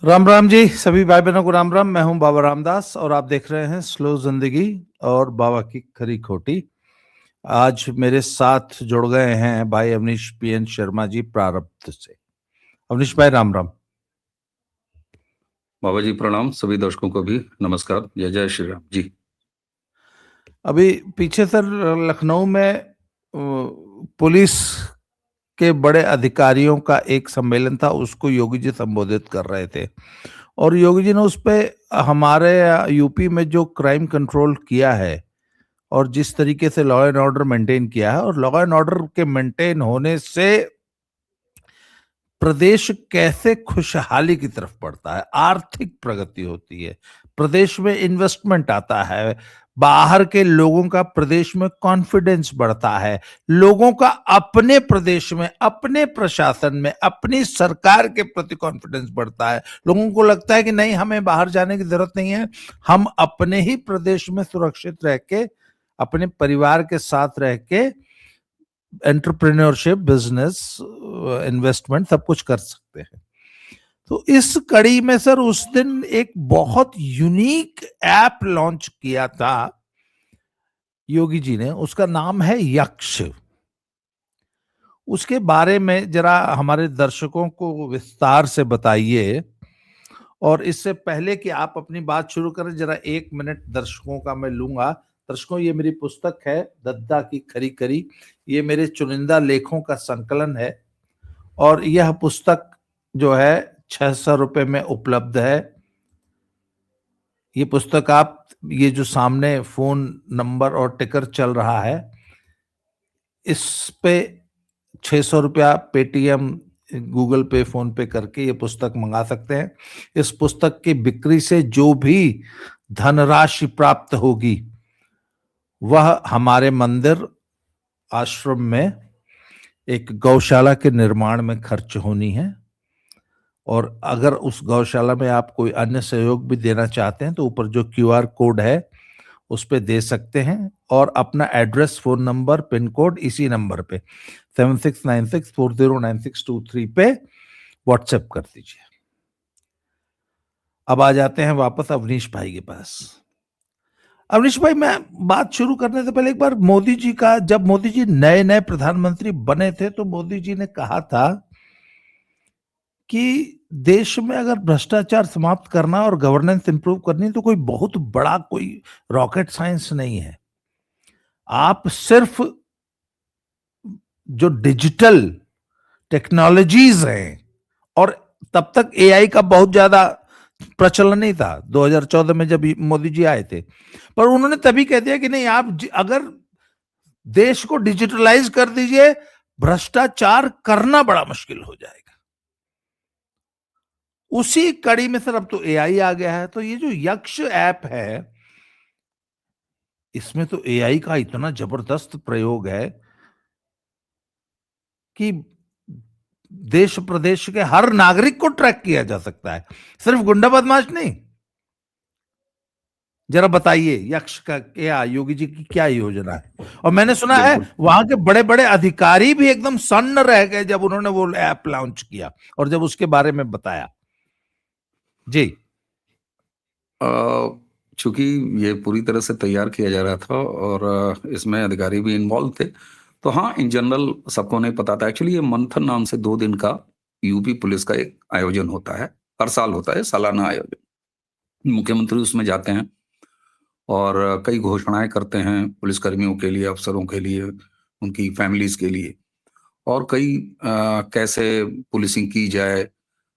राम राम जी, सभी भाई बहनों को राम राम। मैं हूं बाबा रामदास और आप देख रहे हैं स्लो जिंदगी और बाबा की खरी खोटी। आज मेरे साथ जुड़ गए हैं भाई अवनीश पीएन शर्मा जी प्रारब्ध से। अवनीश भाई राम राम। बाबा जी प्रणाम। सभी दर्शकों को भी नमस्कार। जय जय श्री राम जी। अभी पीछे सर लखनऊ में पुलिस के बड़े अधिकारियों का एक सम्मेलन था, उसको योगी जी संबोधित कर रहे थे और योगी जी ने उस पे हमारे यूपी में जो क्राइम कंट्रोल किया है और जिस तरीके से लॉ एंड ऑर्डर मेंटेन किया है और लॉ एंड ऑर्डर के मेंटेन होने से प्रदेश कैसे खुशहाली की तरफ बढ़ता है, आर्थिक प्रगति होती है, प्रदेश में इन्वेस्टमेंट आता है, बाहर के लोगों का प्रदेश में कॉन्फिडेंस बढ़ता है, लोगों का अपने प्रदेश में, अपने प्रशासन में, अपनी सरकार के प्रति कॉन्फिडेंस बढ़ता है। लोगों को लगता है कि नहीं, हमें बाहर जाने की जरूरत नहीं है, हम अपने ही प्रदेश में सुरक्षित रह के, अपने परिवार के साथ रह के एंटरप्रेन्योरशिप, बिजनेस, इन्वेस्टमेंट सब कुछ कर सकते हैं। तो इस कड़ी में सर उस दिन एक बहुत यूनिक ऐप लॉन्च किया था योगी जी ने, उसका नाम है यक्ष। उसके बारे में जरा हमारे दर्शकों को विस्तार से बताइए। और इससे पहले कि आप अपनी बात शुरू करें, जरा 1 मिनट दर्शकों का मैं लूंगा। दर्शकों, ये मेरी पुस्तक है दद्दा की खरी खरी, ये मेरे चुनिंदा लेखों का संकलन है और यह पुस्तक जो है 600 रुपये में उपलब्ध है। ये पुस्तक आप, ये जो सामने फोन नंबर और टिकर चल रहा है, इस पे 600 रुपया पेटीएम, गूगल पे, फोन पे करके ये पुस्तक मंगा सकते हैं। इस पुस्तक की बिक्री से जो भी धनराशि प्राप्त होगी वह हमारे मंदिर आश्रम में एक गौशाला के निर्माण में खर्च होनी है। और अगर उस गौशाला में आप कोई अन्य सहयोग भी देना चाहते हैं तो ऊपर जो क्यूआर कोड है उस पे दे सकते हैं और अपना address, phone number, pin code इसी नंबर पे 7696409623 पे व्हाट्सएप कर दीजिए। अब आ जाते हैं वापस अवनीश भाई के पास। अवनीश भाई, मैं बात शुरू करने से पहले एक बार मोदी जी का, जब मोदी जी नए नए प्रधानमंत्री बने थे तो मोदी जी ने कहा था कि देश में अगर भ्रष्टाचार समाप्त करना और गवर्नेंस इंप्रूव करनी तो कोई बहुत बड़ा, कोई रॉकेट साइंस नहीं है। आप सिर्फ जो डिजिटल टेक्नोलॉजीज हैं, और तब तक एआई का बहुत ज्यादा प्रचलन नहीं था 2014 में जब मोदी जी आए थे, पर उन्होंने तभी कह दिया कि नहीं, आप अगर देश को डिजिटलाइज कर दीजिए, भ्रष्टाचार करना बड़ा मुश्किल हो जाएगा। उसी कड़ी में सर अब तो एआई आ गया है। तो ये जो यक्ष ऐप है, इसमें तो एआई का इतना जबरदस्त प्रयोग है कि देश प्रदेश के हर नागरिक को ट्रैक किया जा सकता है, सिर्फ गुंडा बदमाश नहीं। जरा बताइए यक्ष का क्या, योगी जी की क्या योजना है? और मैंने सुना है बिल्कुल। वहां के बड़े बड़े अधिकारी भी एकदम सन्न रह गए जब उन्होंने वो ऐप लॉन्च किया और जब उसके बारे में बताया। जी। चूंकि ये पूरी तरह से तैयार किया जा रहा था और इसमें अधिकारी भी इन्वॉल्व थे, तो हाँ, इन जनरल सबको नहीं पता था। एक्चुअली ये मंथन नाम से 2 दिन का यूपी पुलिस का एक आयोजन होता है। हर साल होता है, सालाना आयोजन। मुख्यमंत्री उसमें जाते हैं और कई घोषणाएं करते हैं पुलिसकर्मियों के लिए, अफसरों के लिए, उनकी फैमिलीज के लिए। और कई कैसे पुलिसिंग की जाए,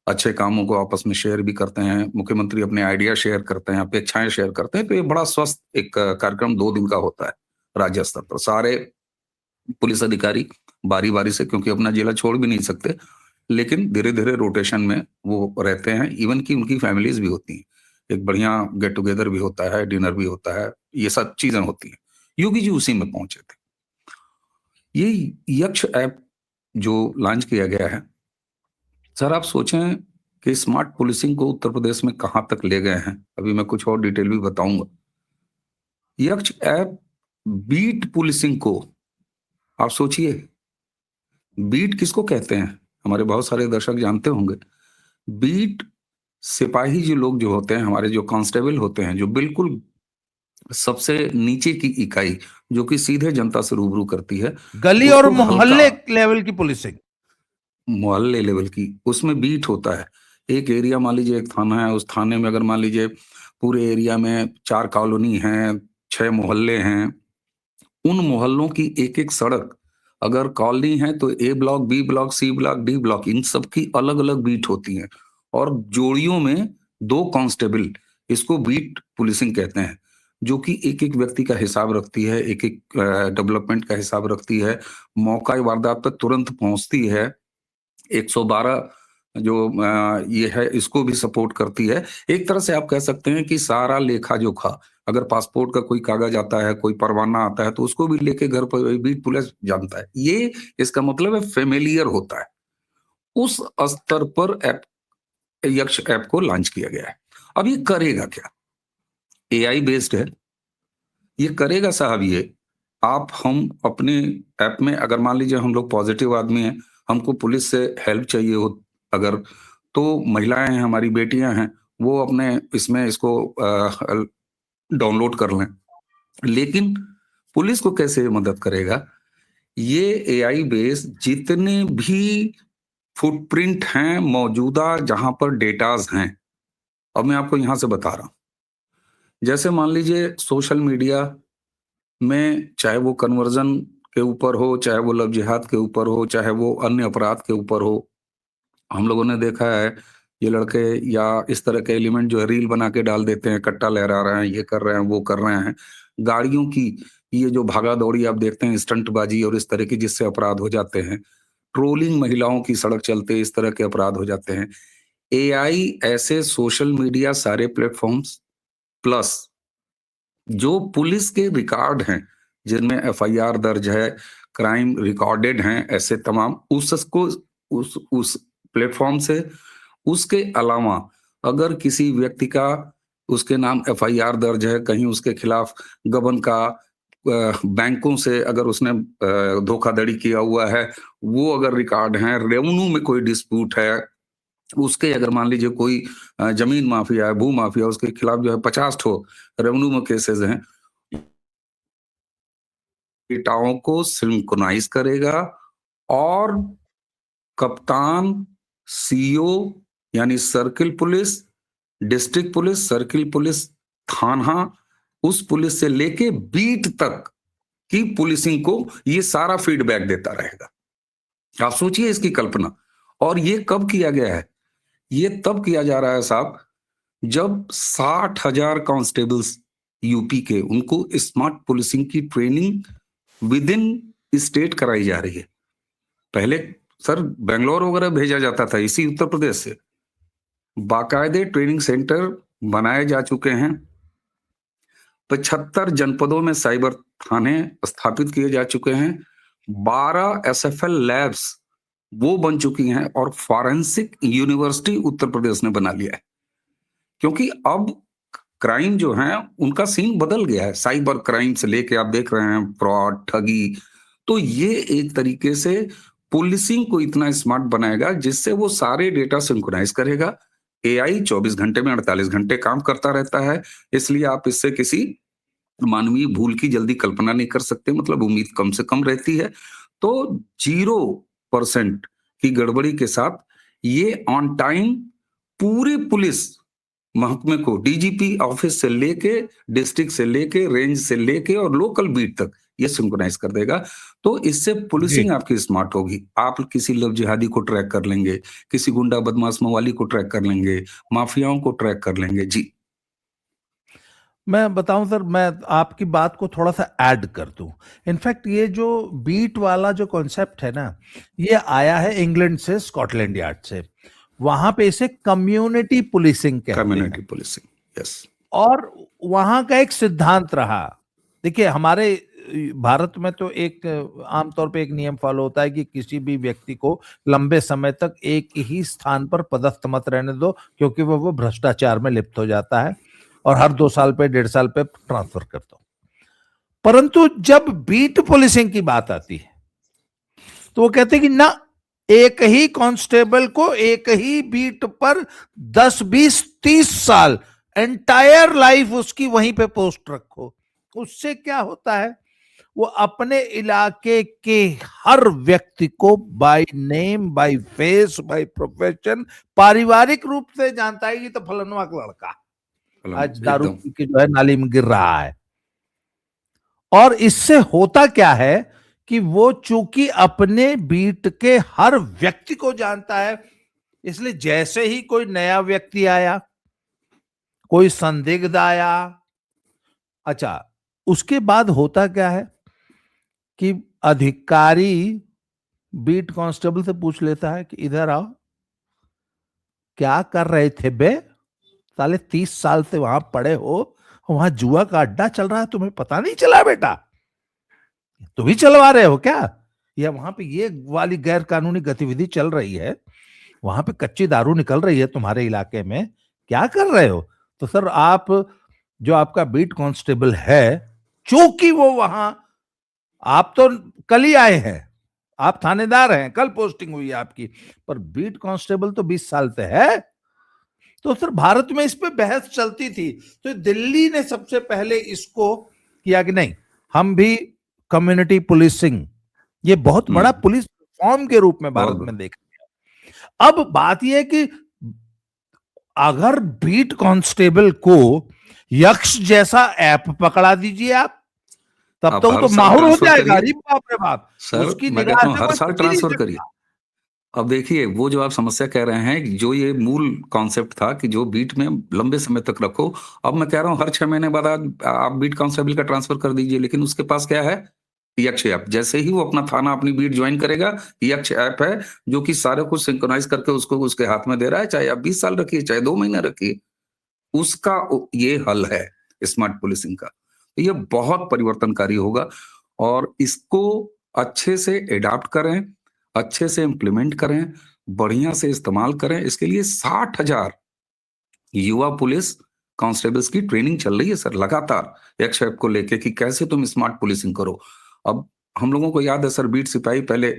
अच्छे कामों को आपस में शेयर भी करते हैं। मुख्यमंत्री अपने आइडिया शेयर करते हैं, अपेक्षाएं शेयर करते हैं। तो ये बड़ा स्वस्थ एक कार्यक्रम 2 दिन का होता है राज्य स्तर पर। सारे पुलिस अधिकारी बारी बारी से, क्योंकि अपना जिला छोड़ भी नहीं सकते, लेकिन धीरे धीरे रोटेशन में वो रहते हैं। इवन की उनकी फैमिलीज भी होती हैं, एक बढ़िया गेट टुगेदर भी होता है, डिनर भी होता है, ये सब चीजें होती हैं। योगी जी उसी में पहुंचे थे। ये यक्ष ऐप जो लॉन्च किया गया है, सर आप सोचें कि स्मार्ट पुलिसिंग को उत्तर प्रदेश में कहां तक ले गए हैं। अभी मैं कुछ और डिटेल भी बताऊंगा। यक्ष ऐप बीट पुलिसिंग को, आप सोचिए, बीट किसको कहते हैं? हमारे बहुत सारे दर्शक जानते होंगे। बीट सिपाही जो लोग जो होते हैं, हमारे जो कांस्टेबल होते हैं, जो बिल्कुल सबसे नीचे की इकाई, जो कि सीधे जनता से रूबरू करती है, गली और उसको हल्का मोहल्ले लेवल की पुलिसिंग। मोहल्ले लेवल की, उसमें बीट होता है। एक एरिया मान लीजिए, एक थाना है, उस थाने में अगर मान लीजिए पूरे एरिया में 4 कॉलोनी हैं, 6 मोहल्ले हैं, उन मोहल्लों की एक-एक सड़क, अगर कॉलोनी है तो A block, B block, C block, D block, इन सब की अलग-अलग बीट होती हैं और जोड़ियों में 2 कांस्टेबल, इसको बीट पुलिसिंग कहते हैं, जो कि एक-एक व्यक्ति का हिसाब रखती है, एक-एक डेवलपमेंट का हिसाब रखती है, मौका वारदात पर तुरंत पहुँचती है। 112 जो ये है, इसको भी सपोर्ट करती है। एक तरह से आप कह सकते हैं कि सारा लेखा-जोखा, अगर पासपोर्ट का कोई कागज आता है, कोई परवाना आता है, तो उसको भी लेके घर पर बीट पुलिस जानता है। ये इसका मतलब है फ़ैमिलियर होता है। उस स्तर पर यक्ष ऐप को लॉन्च किया गया है। अब ये करेगा क्या? एआई बेस्ड है। ये करेगा साहब ये, आप हम अपने ऐप में अगर मान लीजिए हम लोग पॉजिटिव आदमी हैं, हमको पुलिस से हेल्प चाहिए हो अगर, तो महिलाएँ हैं, हमारी बेटियाँ हैं, वो अपने इसमें इसको डाउनलोड कर लें। लेकिन पुलिस को कैसे मदद करेगा? ये एआई बेस जितने भी फुटप्रिंट हैं मौजूदा जहाँ पर डेटाज़ हैं, अब मैं आपको यहाँ से बता रहा हूँ। जैसे मान लीजिए सोशल मीडिया में, चाहे वो कन्वर्जन के ऊपर हो, चाहे वो लव जिहाद के ऊपर हो, चाहे वो अन्य अपराध के ऊपर हो, हम लोगों ने देखा है ये लड़के या इस तरह के एलिमेंट जो है रील बना के डाल देते हैं, कट्टा लहरा रहे हैं, ये कर रहे हैं, वो कर रहे हैं। गाड़ियों की ये जो भागा-दौड़ी आप देखते हैं, स्टंटबाजी और इस तरह की, जिससे अपराध हो जाते हैं। ट्रोलिंग महिलाओं की सड़क चलते, इस तरह के अपराध हो जाते हैं। एआई ऐसे सोशल मीडिया सारे प्लेटफ़ॉर्म्स प्लस जो पुलिस के रिकॉर्ड हैं, जिनमें एफआईआर दर्ज है, क्राइम रिकॉर्डेड हैं, ऐसे तमाम उसको उस प्लेटफ़ॉर्म से, उसके अलावा अगर किसी व्यक्ति का उसके नाम एफआईआर दर्ज है, कहीं उसके खिलाफ गबन का बैंकों से अगर उसने धोखाधड़ी किया हुआ है, वो अगर रिकॉर्ड हैं, रेवेन्यू में कोई डिस्प्यूट है, उसके अगर मान लीजिए कोई जमीन माफिया है, भू माफिया, उसके खिलाफ जो है 50 ठो रेवेन्यू में केसेस हैं, डेटाओं को सिंक्रोनाइज करेगा और कप्तान, सीओ यानी circle police, district police, circle police, थाना, उस पुलिस से लेके बीट तक की पुलिसिंग को ये सारा फीडबैक देता रहेगा। आप सोचिए इसकी कल्पना। और ये कब किया गया है? ये तब किया जा रहा है साहब, जब 60,000 कांस्टेबल्स यूपी के, उनको स्मार्ट पुलिसिंग की ट्रेनिंग विद इन स्टेट कराई जा रही है। पहले सर बैंगलोर वगैरह भेजा जाता था, इसी उत्तर प्रदेश से बाकायदे ट्रेनिंग सेंटर बनाए जा चुके हैं। 75 जनपदों में साइबर थाने स्थापित किए जा चुके हैं। 12 एसएफएल लैब्स वो बन चुकी हैं और फॉरेंसिक यूनिवर्सिटी उत्तर प्रदेश ने बना लिया है। क्योंकि अब क्राइम जो है उनका सीन बदल गया है, साइबर क्राइम से लेके आप देख रहे हैं फ्रॉड, ठगी। तो ये एक तरीके से पुलिसिंग को इतना स्मार्ट बनाएगा जिससे वो सारे डेटा सिंक्रोनाइज करेगा। एआई 24 घंटे में 48 घंटे काम करता रहता है, इसलिए आप इससे किसी मानवीय भूल की जल्दी कल्पना नहीं कर सकते, मतलब उम्मीद कम से कम रहती है। तो 0% की गड़बड़ी के साथ ये ऑन टाइम पूरे पुलिस महकमे को, डीजीपी ऑफिस से लेके, डिस्ट्रिक्ट से लेके, रेंज से लेके और लोकल बीट तक ये सिंक्रोनाइज कर देगा। तो इससे जी। पुलिसिंग आपकी स्मार्ट होगी। आप किसी लव जिहादी को ट्रैक कर लेंगे, किसी गुंडा बदमाश मवाली को ट्रैक कर लेंगे, माफियाओं को ट्रैक कर लेंगे। जी। मैं बताऊं सर, मैं आपकी बात को थोड़ा सा ऐड कर दूं। इनफैक्ट ये जो बीट वाला जो कॉन्सेप्ट है ना, ये आया है इंग्लैंड से, स्कॉटलैंड यार्ड से। वहां पे इसे कम्युनिटी पुलिसिंग कहते कम्युनिटी हैं। Policing, yes. और वहां का एक सिद्धांत रहा, देखिए हमारे भारत में तो एक आमतौर पे एक नियम फॉलो होता है कि किसी भी व्यक्ति को लंबे समय तक एक ही स्थान पर पदस्थ मत रहने दो, क्योंकि वो भ्रष्टाचार में लिप्त हो जाता है, और हर 2 साल पे 1.5 साल पे ट्रांसफर कर दो। परंतु जब बीट पुलिसिंग की बात आती है तो वो कहते हैं कि ना, एक ही कांस्टेबल को एक ही बीट पर 10, 20, 30 साल एंटायर लाइफ उसकी वहीं पे पोस्ट रखो। उससे क्या होता है, वो अपने इलाके के हर व्यक्ति को by name, by face, by profession, पारिवारिक रूप से जानता है कि तो फलनवा का लड़का आज दारू एकदम पी के जो है नाली में गिर रहा है। और इससे होता क्या है कि वो चूंकि अपने बीट के हर व्यक्ति को जानता है, इसलिए जैसे ही कोई नया व्यक्ति आया, कोई संदिग्ध आया, अच्छा, उसके बाद होता क्या है कि अधिकारी बीट कांस्टेबल से पूछ लेता है कि इधर आओ, क्या कर रहे थे बे, साले 30 साल से वहां पड़े हो, वहां जुआ का अड्डा चल रहा है, तुम्हें पता नहीं चला बेटा, तुम ही चलवा रहे हो क्या, या वहां पे ये वाली गैर कानूनी गतिविधि चल रही है, वहां पे कच्ची दारू निकल रही है तुम्हारे इलाके में, क्या कर रहे हो। तो सर आप, जो आपका बीट कांस्टेबल है, चूंकि वो वहां, आप तो कल ही आए हैं, आप थानेदार हैं, कल पोस्टिंग हुई है आपकी, पर बीट कांस्टेबल तो 20 साल से है। तो सर भारत में इस पे बहस चलती थी, तो दिल्ली ने सबसे पहले इसको किया कि नहीं, हम भी कम्युनिटी पुलिसिंग, ये बहुत बड़ा पुलिस फॉर्म के रूप में भारत में देखा गया। अब बात यह है कि अगर बीट कांस्टेबल को यक्ष जैसा ऐप पकड़ा दीजिए आप, तब तो वो तो माहौल हो जाएगा। अरे बाप रे बाप, सर उसकी मैं निगाह कहता हूं से हर कोई साल बच ही नहीं ट्रांसफर करिए। सकता। अब देखिए वो जो आप समस्या कह रहे हैं, जो ये मूल कॉन्सेप्ट था कि जो बीट में लंबे समय तक रखो, अब मैं कह रहा हूं हर 6 महीने बाद आप बीट कांस्टेबल का ट्रांसफर कर दीजिए, लेकिन उसके पास क्या है, यक्ष ऐप। जैसे ही वो अपना थाना अपनी बीट ज्वाइन करेगा, यक्ष ऐप है जो कि सारे कुछ सिंक्रोनाइज करके उसको उसके हाथ में दे रहा है, चाहे आप 20 साल रखिए चाहे 2 महीने रखिए, उसका ये हल है स्मार्ट पुलिसिंग का। तो ये बहुत परिवर्तनकारी होगा और इसको अच्छे से एडॉप्ट करें, अच्छे से इम्प्लीमेंट करें, बढ़िया से इस्तेमाल करें। इसके लिए 60,000 युवा पुलिस कांस्टेबल्स की ट्रेनिंग चल रही है सर लगातार एक्स ऐप को लेके कि कैसे तुम स्मार्ट पुलिसिंग करो। अब हम लोगों को याद है सर, बीट सिपाही पहले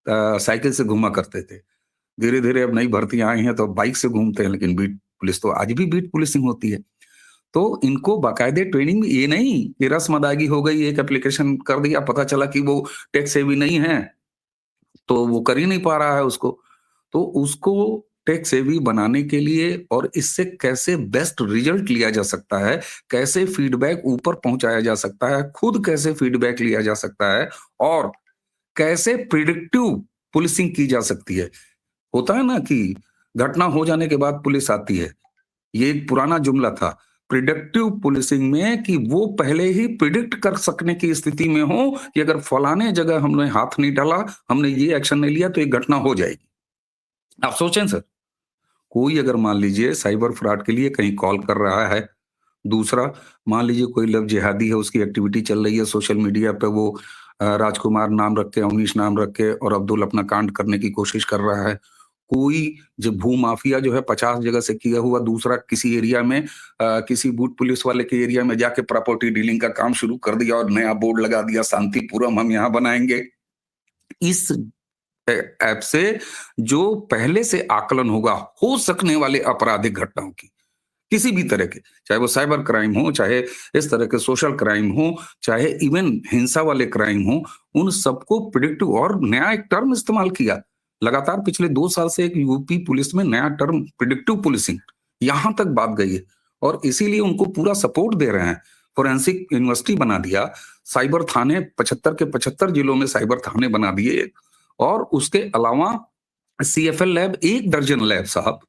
साइकिल से घूमा करते थे। धीरे-धीरे अब नई भर्तियाँ आई हैं तो बाइक से घूमते हैं, लेकिन बीट पुलिस तो आज भी बीट पुलिसिंग होती है। तो इनको बाकायदे ट्रेनिंग, ये नहीं कि रस्म अदायगी हो गई, एक एप्लीकेशन कर दिया, पता चला कि वो टेक सेवी नहीं है, तो वो कर ही नहीं पा रहा है उसको। तो उसको टेक सेवी बनाने के लिए और इससे कैसे बेस्ट रिजल्ट लिया जा सकता है, कैसे फीडबैक ऊपर पहुँचाया जा सकता है, खुद कैसे फीडबैक लिया जा सकता है और कैसे प्रिडिक्टिव पुलिसिंग की जा सकती है। होता है ना कि घटना हो जाने के बाद पुलिस आती है। ये एक पुराना जुमला था प्रिडिक्टिव पुलिसिंग में कि वो पहले ही प्रिडिक्ट कर सकने की स्थिति में हो कि अगर फलाने जगह हमने हाथ नहीं डाला, हमने ये एक्शन नहीं लिया तो एक घटना हो जाएगी। आप सोचें सर, कोई अगर मान लीजिए साइबर फ्रॉड के लिए कहीं कॉल कर रहा है, दूसरा मान लीजिए कोई लव जिहादी है, उसकी एक्टिविटी चल रही है सोशल मीडिया पे, वो राजकुमार नाम रख के, अवनीश नाम रख के और अब्दुल अपना कांड करने की कोशिश कर रहा है। कोई जो भू माफिया जो है 50 जगह से किया हुआ, दूसरा किसी एरिया में किसी बूथ पुलिस वाले के एरिया में जाके प्रॉपर्टी डीलिंग का काम शुरू कर दिया और नया बोर्ड लगा दिया, शांतिपुरम हम यहाँ बनाएंगे। इस ऐप से जो पहले से आकलन होगा हो सकने वाले आपराधिक घटनाओं की, किसी भी तरह के, चाहे वो साइबर क्राइम हो, चाहे इस तरह के सोशल क्राइम हो, चाहे इवन हिंसा वाले क्राइम हो, उन सबको प्रिडिक्टिव, और नया एक टर्म इस्तेमाल किया लगातार पिछले 2 साल से, एक यूपी पुलिस में नया टर्म प्रिडिक्टिव पुलिसिंग, यहां तक बात गई है और इसीलिए उनको पूरा सपोर्ट दे रहे हैं। फोरेंसिक यूनिवर्सिटी बना दिया, साइबर थाने 75 के 75 जिलों में साइबर थाने बना दिए और उसके अलावा सीएफएल लैब, 1 दर्जन लैब साहब,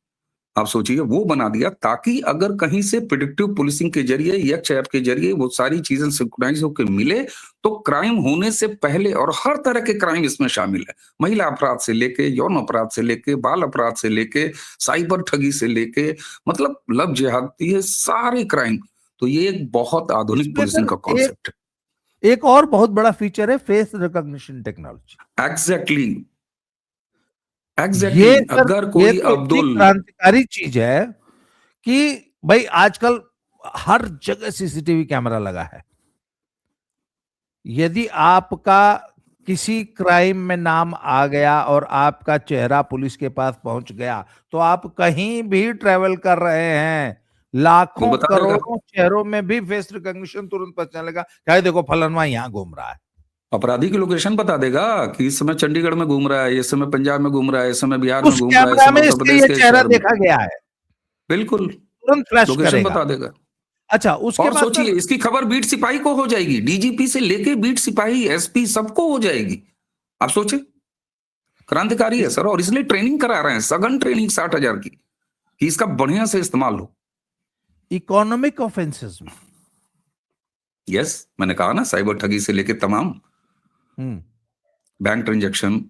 आप सोचिए वो बना दिया, ताकि अगर कहीं से प्रिडिक्टिव पुलिसिंग के जरिए, यक्ष ऐप के जरिए वो सारी चीजें सिंक्रोनाइज होकर मिले, तो क्राइम होने से पहले, और हर तरह के क्राइम इसमें शामिल है, महिला अपराध से लेके यौन अपराध से लेके बाल अपराध से लेके साइबर ठगी से लेके, मतलब लव जिहादी है, सारे क्राइम। तो ये एक बहुत आधुनिक इसमें पुलिसिंग सर का कॉन्सेप्ट एक और बहुत बड़ा फीचर है फेस रिकॉग्निशन टेक्नोलॉजी। है। एग्जैक्टली ये एग्जैक्टली सर, अगर ये कोई तो इतनी अब्दुल, क्रांतिकारी चीज है कि भाई आजकल हर जगह सीसीटीवी कैमरा लगा है। यदि आपका किसी क्राइम में नाम आ गया और आपका चेहरा पुलिस के पास पहुंच गया, तो आप कहीं भी ट्रेवल कर रहे हैं, वो लाखों बता देगा, करोड़ों शहरों में भी फेस रिकॉग्निशन तुरंत पता चलेगा, क्या देखो फलाना यहाँ घूम रहा है। अपराधी की लोकेशन बता देगा कि इस समय चंडीगढ़ में घूम रहा है, इस समय पंजाब में घूम रहा है, इस समय बिहार में उस घूम रहा है, इस कैमरा समय में उत्तर इसके प्रदेश ये के चेहरा शहर में। देखा गया है, बिल्कुल तुरंत फ्लैश लोकेशन करेगा। बता देगा। अच्छा, उसके और बाद सोचिए, सर, इसकी खबर बीट सिपाही को हो जाएगी, डीजीपी से लेके बीट सिपाही, एसपी सबको हो जाएगी। आप सोचिए, क्रांतिकारी है इस सर, और इसलिए ट्रेनिंग करा रहे हैं, सघन ट्रेनिंग 60,000 की, कि इसका बढ़िया से इस्तेमाल हो। इकोनॉमिक ऑफेंसेस में। यस, मैंने कहा ना, साइबर ठगी से लेके तमाम हम्म। बैंक ट्रांजैक्शन,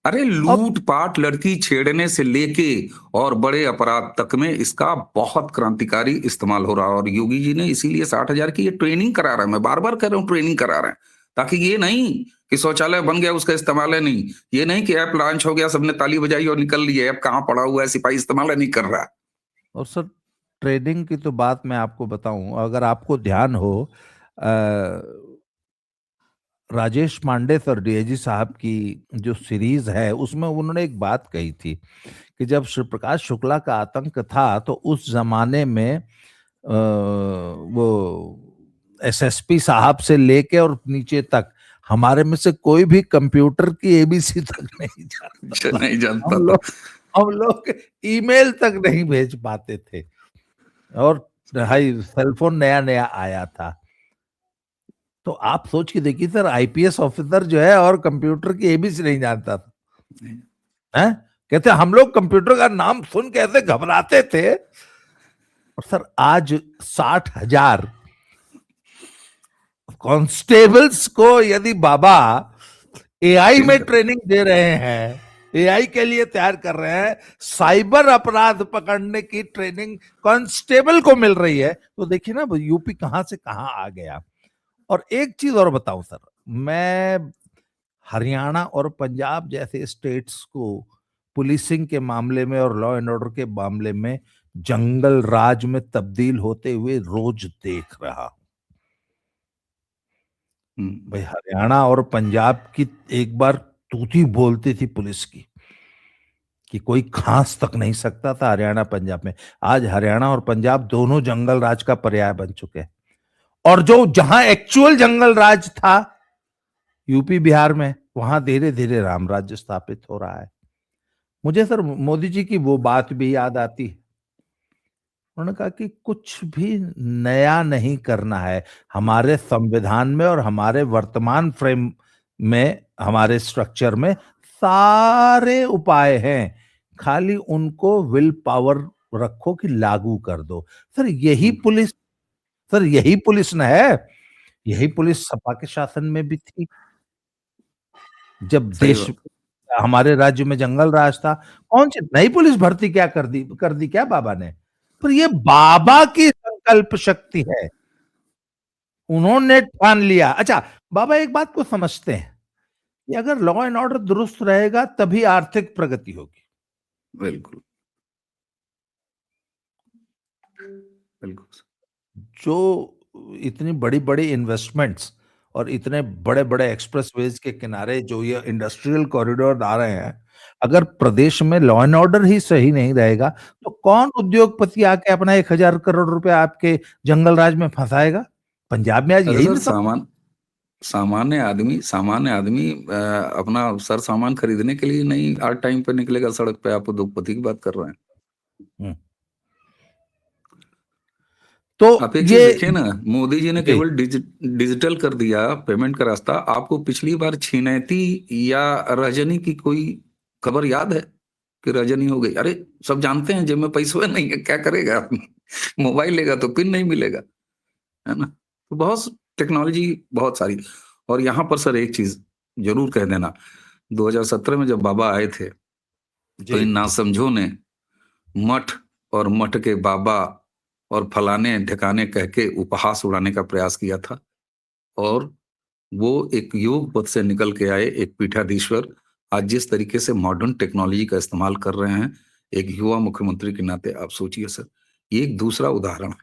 अरे अब लूट पाट, लड़की छेड़ने से लेके और बड़े अपराध तक में इसका बहुत क्रांतिकारी इस्तेमाल हो रहा है। और योगी जी ने इसीलिए 60,000 की ये ट्रेनिंग करा रहे हैं, मैं बार बार कह रहा हूं, ट्रेनिंग करा रहे हैं, ताकि ये नहीं कि शौचालय बन गया उसका इस्तेमाल है नहीं, ये नहीं कि ऐप लॉन्च हो गया सबने ताली बजाई और निकल लिया, ऐप कहाँ पड़ा हुआ है, सिपाही इस्तेमाल नहीं कर रहा है। और सर, ट्रेडिंग की तो बात मैं आपको बताऊं, अगर आपको ध्यान हो, राजेश पांडे सर डीआईजी साहब की जो सीरीज है, उसमें उन्होंने एक बात कही थी कि जब श्री प्रकाश शुक्ला का आतंक था तो उस जमाने में वो एसएसपी साहब से लेके और नीचे तक हमारे में से कोई भी कंप्यूटर की एबीसी तक नहीं जानता अच्छा, था। नहीं जानता हम था। लोग हम लोग ईमेल तक नहीं भेज पाते थे, और हाई सेलफोन नया नया आया था। तो आप सोच के देखिए सर, आईपीएस ऑफिसर जो है और कंप्यूटर की एबीसी नहीं जानता था, हैं? कहते हम लोग कंप्यूटर का नाम सुन के ऐसे घबराते थे। और सर, आज 60,000 कांस्टेबल्स को यदि बाबा एआई ट्रेन में कर, ट्रेनिंग दे रहे हैं, एआई के लिए तैयार कर रहे हैं, साइबर अपराध पकड़ने की ट्रेनिंग कांस्टेबल को मिल रही है, तो देखिए ना यूपी कहां से कहां आ गया। और एक चीज और बताऊं सर, मैं हरियाणा और पंजाब जैसे स्टेट्स को पुलिसिंग के मामले में और लॉ एंड ऑर्डर के मामले में जंगल राज में तब्दील होते हुए रोज देख रहा हूं। भाई, हरियाणा और पंजाब की एक बार तूती बोलती थी पुलिस की कि कोई खांस तक नहीं सकता था हरियाणा पंजाब में। आज हरियाणा और पंजाब दोनों जंगल राज का पर्याय बन चुके हैं। और जो जहां एक्चुअल जंगल राज था यूपी बिहार में, वहां धीरे धीरे राम राज्य स्थापित हो रहा है। मुझे सर मोदी जी की वो बात भी याद आती है, उन्होंने कहा कि कुछ भी नया नहीं करना है, हमारे संविधान में और हमारे वर्तमान फ्रेम में, हमारे स्ट्रक्चर में सारे उपाय हैं, खाली उनको विल पावर रखो कि लागू कर दो। सर यही पुलिस, सर यही पुलिस न है, यही पुलिस सपा के शासन में भी थी, जब सही देश, बात। हमारे राज्य में जंगल राज था। कौन सी नई पुलिस भर्ती क्या कर दी क्या बाबा ने? पर ये बाबा की संकल्प शक्ति है, उन्होंने ठान लिया। अच्छा, बाबा एक बात को समझते हैं कि अगर लॉ एंड ऑर्डर दुरुस्त रहेगा तभी आर्थिक प्रगति होगी। बिल्कुल बिल्कुल। जो इतनी बड़ी बड़ी इन्वेस्टमेंट्स और इतने बड़े बड़े एक्सप्रेसवेज के किनारे जो ये इंडस्ट्रियल कॉरिडोर आ रहे हैं, अगर प्रदेश में लॉ एंड ऑर्डर ही सही नहीं रहेगा तो कौन उद्योगपति आके अपना 1,000 करोड़ रुपया आपके जंगल राज में फंसाएगा? पंजाब में आज अरे यही सर, ना सब। सामान्य आदमी अपना सर सामान खरीदने के लिए नहीं आज टाइम पे निकलेगा सड़क पे। आप उद्योगपति की बात कर रहे हैं। हम्म। तो आप एक चीज ये, देखिए ना, मोदी जी ने जी, केवल डिजिटल कर दिया पेमेंट का रास्ता। आपको पिछली बार छिनैती या रजनी की कोई खबर याद है कि रजनी हो गई? अरे सब जानते हैं, जेब में पैसे नहीं है, क्या करेगा आदमी? मोबाइल लेगा तो पिन नहीं मिलेगा, है ना? तो बहुत टेक्नोलॉजी, बहुत सारी। और यहाँ पर सर एक चीज जरूर कह देना, 2017 में जब बाबा आए थे तो जी, इन नासमझों ने मठ और मठ के बाबा और फलाने ढिकाने कह के उपहास उड़ाने का प्रयास किया था। और वो एक योग पद से निकल के आए, एक पीठाधीश्वर, आज जिस तरीके से मॉडर्न टेक्नोलॉजी का इस्तेमाल कर रहे हैं, एक युवा मुख्यमंत्री के नाते आप सोचिए सर। ये एक दूसरा उदाहरण है,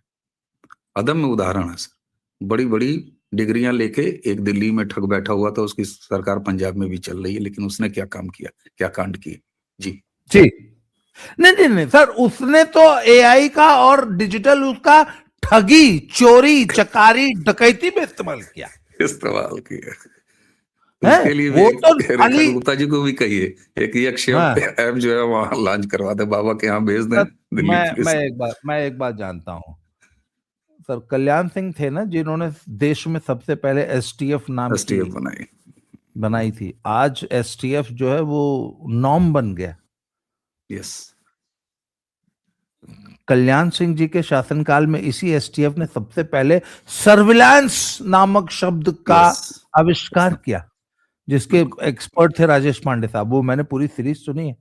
अदम्य उदाहरण है सर। बड़ी बड़ी डिग्रियां लेके एक दिल्ली में ठग बैठा हुआ था, उसकी सरकार पंजाब में भी चल रही है, लेकिन उसने क्या काम किया, क्या कांड किए। जी जी। नहीं नहीं नहीं सर, उसने तो एआई का और डिजिटल उसका ठगी, चोरी, चकारी, डकैती में इस्तेमाल किया इस्तेमाल किया। है। उसके लिए भी वो तो एक रेखा खाली, गुप्ता जी को भी कहिए, एक यक्ष हाँ ऐप जो है वहां लॉन्च करवा दे, बाबा के यहाँ भेज दें सर, दिल्ली पुलिस। मैं एक बात जानता हूं सर, कल्याण सिंह थे ना जिन्होंने देश में सबसे पहले एसटीएफ नाम की एसटीएफ बनाई। बनाई थी। आज एसटीएफ जो है वो नॉर्म बन गया। यस कल्याण सिंह जी के शासनकाल में इसी एसटीएफ ने सबसे पहले सर्विलांस नामक शब्द का यस आविष्कार किया, जिसके बिल्कुल। एक्सपर्ट थे राजेश पांडे साहब। वो मैंने पूरी सीरीज सुनी है।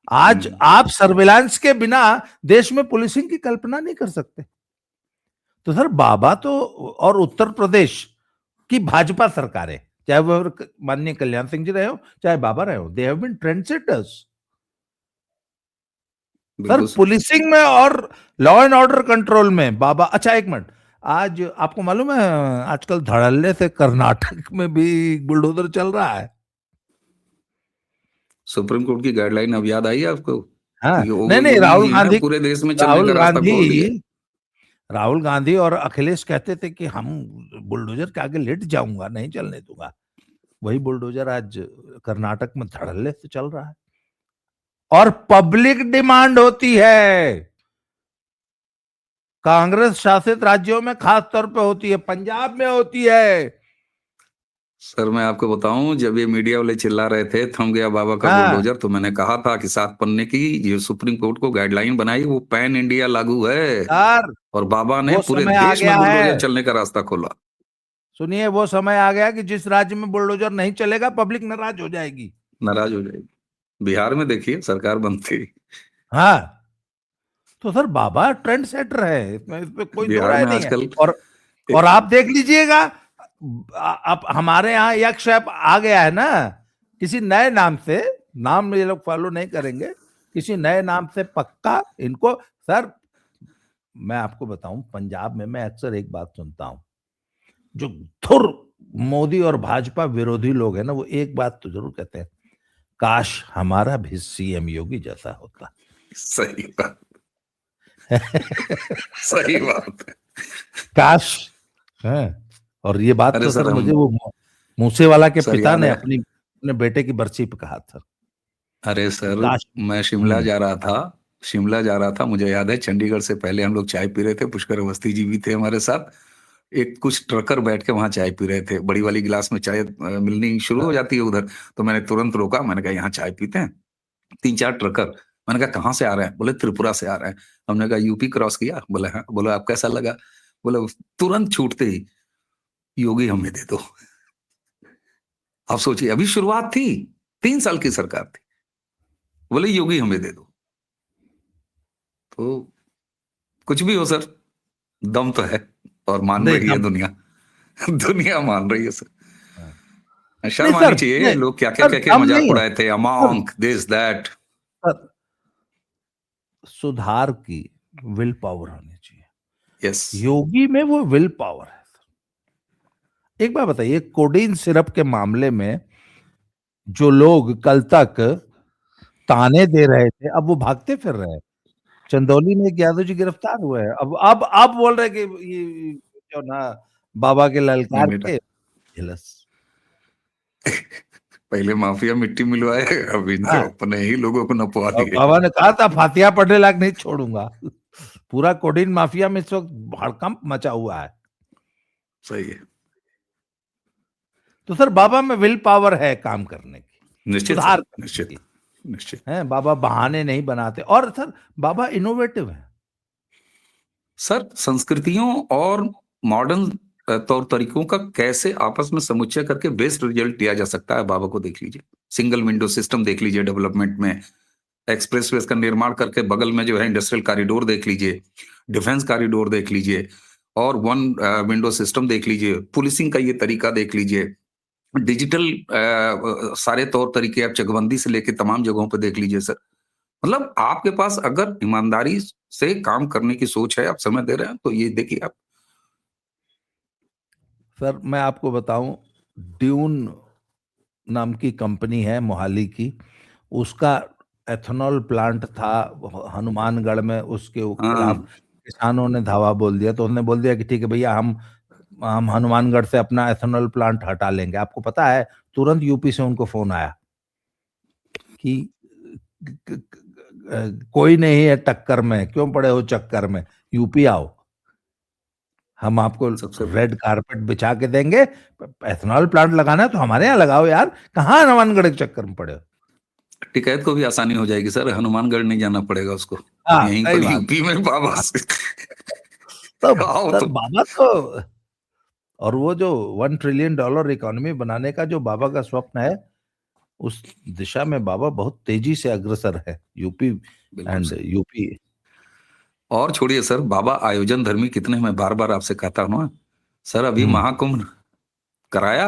आज हम्म, आप सर्विलांस के बिना देश में पुलिसिंग की कल्पना नहीं कर सकते। तो सर बाबा तो, और उत्तर प्रदेश की भाजपा सरकार है, चाहे वो माननीय कल्याण सिंह जी रहे हो चाहे बाबा रहे हो, they have been trend setters. Sir बिल्कुल सर। पुलिसिंग में और लॉ एंड ऑर्डर कंट्रोल में बाबा। अच्छा एक मिनट, आज आपको मालूम है आजकल धड़ल्ले से कर्नाटक में भी बुलडोजर चल रहा है। सुप्रीम कोर्ट की गाइडलाइन अब याद आई आपको? हाँ, ये नहीं वो नहीं, योगी जी ने पूरे देश में चलने का रास्ता खोल दिया। राहुल गांधी और अखिलेश कहते थे कि हम बुलडोजर के आगे लेट जाऊंगा, नहीं चलने दूंगा। वही बुलडोजर आज कर्नाटक में धड़ल्ले से चल रहा है, और पब्लिक डिमांड होती है। कांग्रेस शासित राज्यों में खास तौर पे होती है, पंजाब में होती है। सर मैं आपको बताऊं, जब ये मीडिया वाले चिल्ला रहे थे थम गया बाबा का हाँ बुलडोजर, तो मैंने कहा था कि 7 पन्ने की ये सुप्रीम कोर्ट को गाइडलाइन बनाई, वो पैन इंडिया लागू है। सर, और बाबा ने वो पूरे समय आ देश में गया बुलडोजर है। चलने का रास्ता खोला। सुनिए, वो समय आ गया कि जिस राज्य में बुलडोजर नहीं चलेगा पब्लिक नाराज हो जाएगी। नाराज हो जाएगी। बिहार में देखिए सरकार बनती, हाँ, तो सर बाबा ट्रेंड सेटर है, इसमें कोई दो बिहार राय में नहीं है। आजकल और आप देख लीजिएगा, आप हमारे यहाँ यक्ष ऐप आ गया है ना, किसी नए नाम से। नाम ये लोग फॉलो नहीं करेंगे, किसी नए नाम से पक्का इनको। सर मैं आपको बताऊं, पंजाब में मैं अक्सर एक बात सुनता हूं, जो धुर मोदी और भाजपा विरोधी लोग हैं ना, वो एक बात तो जरूर कहते हैं, काश हमारा भी सीएम योगी जैसा होता। सही बात, सही बात है। काश है। और ये बात अरे तो सर सर हम, मुझे वो मूसेवाला के सर पिता याद ने है, अपनी अपने बेटे की बरसी पे कहा था अरे कि सर काश। मैं शिमला जा रहा था, शिमला जा रहा था, मुझे याद है चंडीगढ़ से पहले हम लोग चाय पी रहे थे, पुष्कर अवस्थी जी भी थे हमारे साथ। एक कुछ ट्रकर बैठ के वहां चाय पी रहे थे, बड़ी वाली गिलास में चाय मिलनी शुरू हो जाती है उधर। तो मैंने तुरंत रोका, मैंने कहा यहाँ चाय पीते हैं। 3-4 ट्रकर, मैंने कहा कहाँ से आ रहे हैं? बोले त्रिपुरा से आ रहे हैं। हमने कहा यूपी क्रॉस किया? बोले हाँ। बोले आप कैसा लगा? बोले तुरंत छूटते ही, योगी हमें दे दो। आप सोचिए, अभी शुरुआत थी, 3 साल की सरकार थी, बोले योगी हमें दे दो। तो कुछ भी हो सर, दम तो है, और मान नहीं रही है दम। दुनिया। दुनिया मान रही है सर। हाँ। नहीं शर्म आनी सर, चाहिए, नहीं लोग क्या क्या सर, कह के दम मजाक नहीं है उड़ाए थे, सर। अमांक दिस दैट। सर सुधार की विल पावर होनी चाहिए। यस योगी में वो विल पावर है। एक बात बताइए, कोडीन सिरप के मामले में जो लोग कल तक ताने दे रहे थे, अब वो भागते फिर रहे हैं। चंदौली में एक यादव जी गिरफ्तार हुए हैं। अब बोल रहे हैं कि ये जो ना बाबा के नहीं ललकार बेटा, के झलस। पहले माफिया मिट्टी मिलवाए, अभी तो हाँ, अपने ही लोगों को नपवा और दिए। बाबा ने कहा था फातिहा पढ़ने लायक नहीं छोड़ूंगा। पूरा कोडीन माफिया में इस वक्त हड़कंप मचा हुआ है। सही है। तो सर बाबा में विल पावर है काम करने की, निश्चित सुधार सर, करने निश्चित, की। निश्चित। है, बाबा बहाने नहीं बनाते। और सर बाबा इनोवेटिव है। सर संस्कृतियों और मॉडर्न तौर तरीकों का कैसे आपस में समुच्चय करके बेस्ट रिजल्ट दिया जा सकता है, बाबा को देख लीजिए। सिंगल विंडो सिस्टम देख लीजिए डेवलपमेंट में, एक्सप्रेसवे का निर्माण करके बगल में जो है इंडस्ट्रियल कॉरिडोर देख लीजिए, डिफेंस कॉरिडोर देख लीजिए, और वन विंडो सिस्टम देख लीजिए, पुलिसिंग का ये तरीका देख लीजिए, डिजिटल सारे तौर तरीके आप चकबंदी से लेके तमाम जगहों पे देख लीजिए सर। मतलब आपके पास अगर ईमानदारी से काम करने की सोच है, आप समय दे रहे हैं, तो ये देखिए आप। सर मैं आपको बताऊं, ड्यून नाम की कंपनी है मोहाली की, उसका एथेनॉल प्लांट था हनुमानगढ़ में, उसके खिलाफ हाँ, किसानों ने धावा बोल दिया, तो उन्होंने बोल दिया कि ठीक है भैया, हम हनुमानगढ़ से अपना एथेनॉल प्लांट हटा लेंगे। आपको पता है, तुरंत यूपी से उनको फोन आया कि कोई नहीं है टक्कर में, क्यों पड़े हो चक्कर में, यूपी आओ, हम आपको सबसे रेड कारपेट बिछा के देंगे। एथेनॉल प्लांट लगाना है तो हमारे यहाँ लगाओ यार, कहाँ हनुमानगढ़ के चक्कर में पड़े हो। टिकैत को भी आसानी हो जाएगी सर, हनुमानगढ़ नहीं जाना पड़ेगा उसको, हाँ यहीं सही पर बात। यूपी में बाबा से तब आओ सर तो। बाबा तो, और वो जो $1 ट्रिलियन इकोनॉमी बनाने का जो बाबा का स्वप्न है, उस दिशा में बाबा बहुत तेजी से अग्रसर है, यूपी बिल्कुल एंड सर। यूपी। और छोड़िए सर, बाबा आयोजन धर्मी कितने, मैं बार बार आपसे कहता हूँ ना सर, अभी हम्म। महाकुंभ कराया,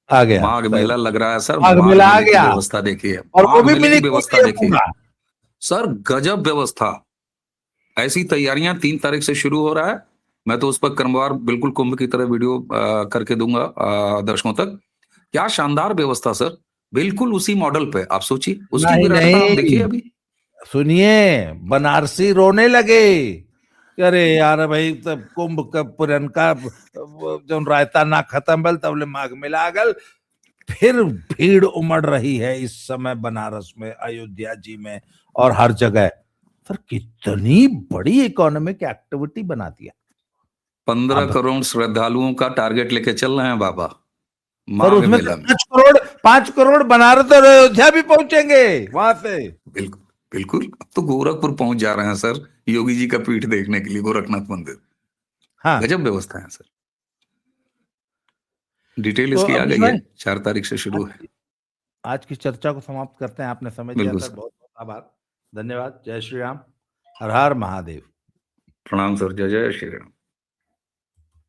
आ गया माघ सर, मेला लग रहा है सर, माघ माघ मेला आ मेले की गया, व्यवस्था देखिए, और वो माघ भी मेले की मिनी कुंभ व्यवस्था ही है देखिए पूरा। सर, गजब व्यवस्था। ऐसी तैयारियां 3 तारीख से शुरू हो रहा है। मैं तो उस पर क्रमवार बिल्कुल कुंभ की तरह वीडियो करके दूंगा दर्शकों तक। क्या शानदार व्यवस्था सर, बिल्कुल उसी मॉडल पे आप सोचिए, उसकी नहीं विराटता आप देखिए नहीं, अभी। सुनिए, बनारसी रोने लगे कि अरे यार भाई, तब कुंभ का पुरनका जो रायता ना खत्म भल तब ले माघ मेला आ गल। फिर भीड़ उमड़ रही है इस समय बनारस में, अयोध्या जी में, और हर जगह। सर कितनी बड़ी इकोनॉमिक एक्टिविटी बना दिया। 15 अब करोड़ श्रद्धालुओं का टारगेट लेके चल रहे हैं बाबा सर माघ उसमें से मेला में। 5 करोड़, 5 करोड़ बनारस और अयोध्या भी पहुंचेंगे वहां से। बिल्कुल बिल्कुल, अब तो गोरखपुर पहुंच जा रहे हैं सर, योगी जी का पीठ देखने के लिए, गोरखनाथ मंदिर। हाँ। गजब व्यवस्था है सर। डिटेल तो इसकी आ अमीश गई है, भाई, 4 तारीख से शुरू आज है। की आज की चर्चा को समाप्त करते हैं। आपने समय दिया बिल्कुल सर, सर। बहुत बहुत आभार। धन्यवाद। जय श्री राम। हर हर महादेव। प्रणाम सर, जय जय श्री राम।